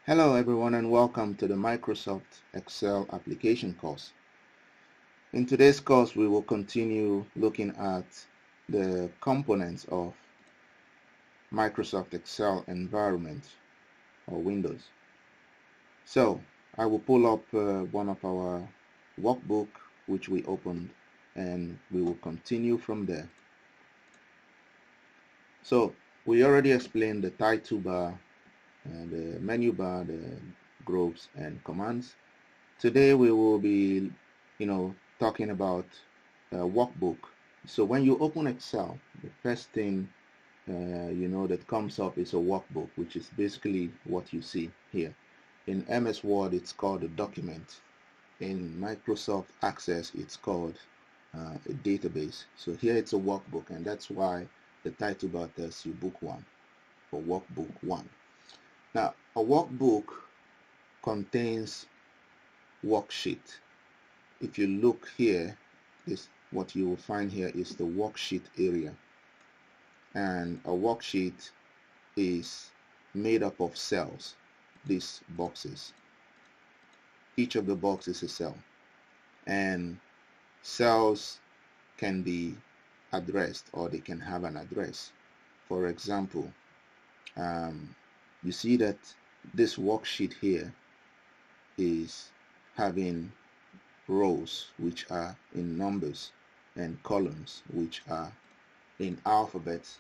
Hello everyone and welcome to the Microsoft Excel application course. In today's course we will continue looking at the components of Microsoft Excel environment or Windows. So I will pull up one of our workbook which we opened and we will continue from there. So we already explained the title bar, the menu bar, the groups and commands. Today we will be, talking about workbook. So when you open Excel, the first thing that comes up is a workbook, which is basically what you see here. In MS Word, it's called a document. In Microsoft Access, it's called a database. So here it's a workbook, and that's why the title bar tells you Book 1 or Workbook 1. Now, a workbook contains worksheet. If you look here, what you will find here is the worksheet area, and a worksheet is made up of cells, these boxes. Each of the boxes is a cell, and cells can be addressed or they can have an address. For example, you see that this worksheet here is having rows which are in numbers and columns which are in alphabets.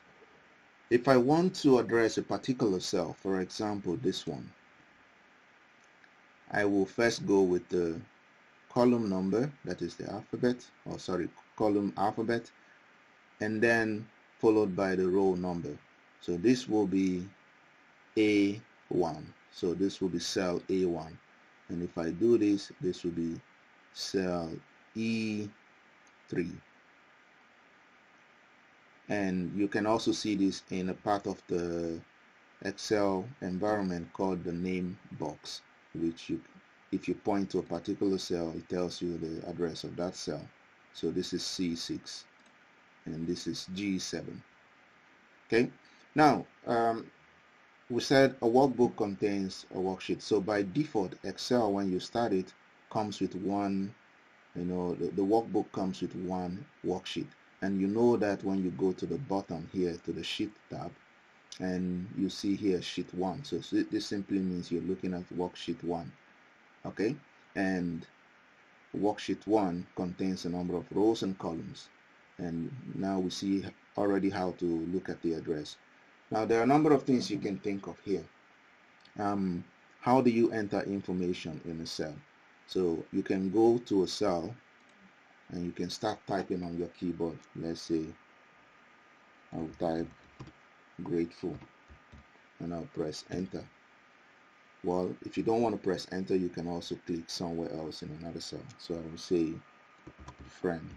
If I want to address a particular cell, for example this one, I will first go with the column number, that is the alphabet, column alphabet, and then followed by the row number. So this will be A1, so this will be cell A1, and if I do this, this will be cell E3. And you can also see this in a part of the Excel environment called the name box, which if you point to a particular cell, it tells you the address of that cell. So this is C6 and this is G7. Okay, now we said a workbook contains a worksheet. So by default, Excel, when you start it, comes with one, the workbook comes with one worksheet. And you know that when you go to the bottom here to the sheet tab, and you see here sheet 1. So this simply means you're looking at worksheet 1. Okay, and worksheet 1 contains a number of rows and columns. And now we see already how to look at the address. Now there are a number of things you can think of here. How do you enter information in a cell? So you can go to a cell and you can start typing on your keyboard. Let's say I'll type grateful and I'll press enter. Well, if you don't want to press enter, you can also click somewhere else in another cell. So I will say friend,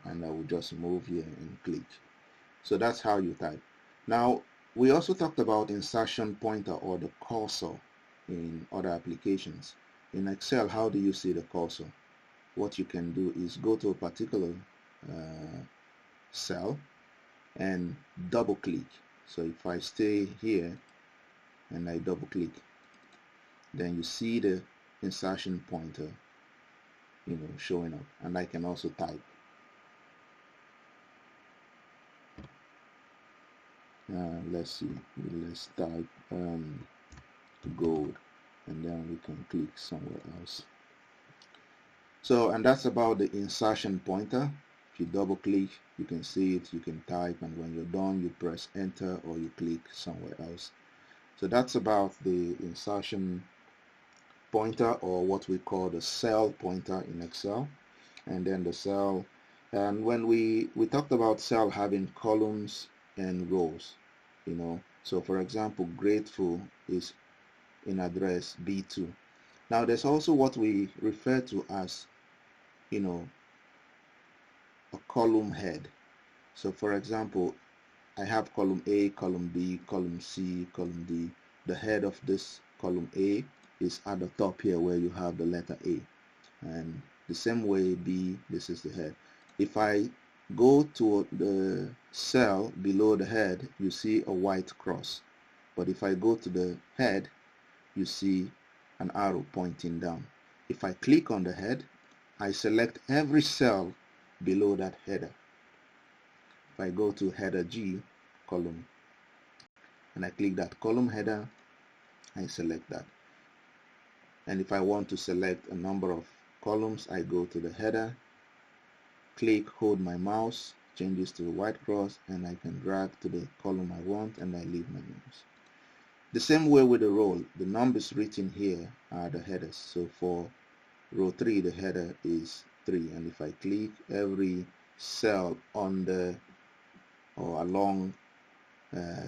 and I will just move here and click. So that's how you type. Now we also talked about insertion pointer or the cursor in other applications. In Excel, how do you see the cursor? What you can do is go to a particular cell and double click. So if I stay here and I double click, then you see the insertion pointer showing up, and I can also type. Let's see, let's type gold, and then we can click somewhere else. So, and that's about the insertion pointer. If you double click, you can see it, you can type, and when you're done, you press enter or you click somewhere else. So that's about the insertion pointer, or what we call the cell pointer in Excel. And then the cell, and when we talked about cell having columns and rows, so for example, grateful is in address B2. Now there's also what we refer to as a column head. So for example, I have column A, column B, column C, column D. The head of this column A is at the top here where you have the letter A, and the same way B, this is the head. If I go to the cell below the head, you see a white cross. But if I go to the head, you see an arrow pointing down. If I click on the head, I select every cell below that header. If I go to header G column and I click that column header, I select that. And if I want to select a number of columns, I go to the header, click, hold my mouse, changes to a white cross, and I can drag to the column I want, and I leave my mouse. The same way with the row, the numbers written here are the headers. So for row 3, the header is 3, and if I click, every cell on the or along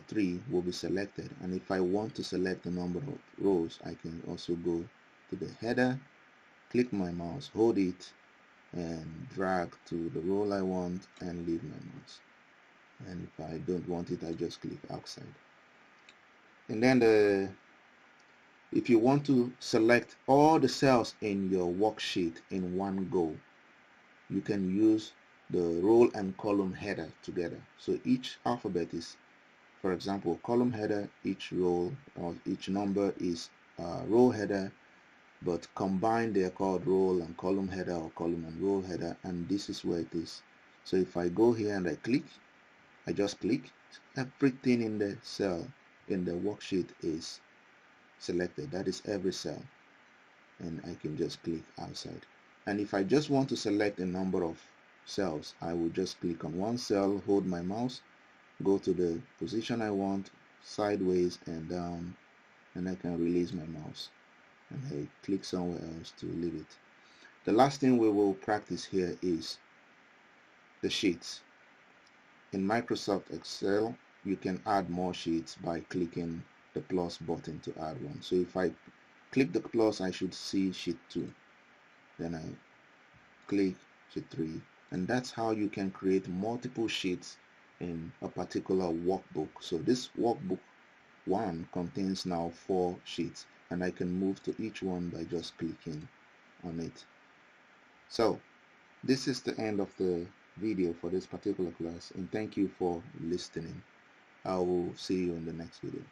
3 will be selected. And if I want to select the number of rows, I can also go to the header, click my mouse, hold it, and drag to the row I want and leave my mouse. And if I don't want it, I just click outside. And then if you want to select all the cells in your worksheet in one go, you can use the row and column header together. So each alphabet is, for example, column header, each row or each number is row header, but combined they are called row and column header or column and row header, and this is where it is. So if I go here and I click, I just click, everything in the cell in the worksheet is selected. That is every cell, and I can just click outside. And if I just want to select a number of cells, I will just click on one cell, hold my mouse, go to the position I want, sideways and down, and I can release my mouse and I click somewhere else to leave it. The last thing we will practice here is the sheets. In Microsoft Excel, you can add more sheets by clicking the plus button to add one. So if I click the plus, I should see sheet 2. Then I click sheet 3. And that's how you can create multiple sheets in a particular workbook. So this workbook 1 contains now 4 sheets, and I can move to each one by just clicking on it. So this is the end of the video for this particular class, and thank you for listening. I will see you in the next video.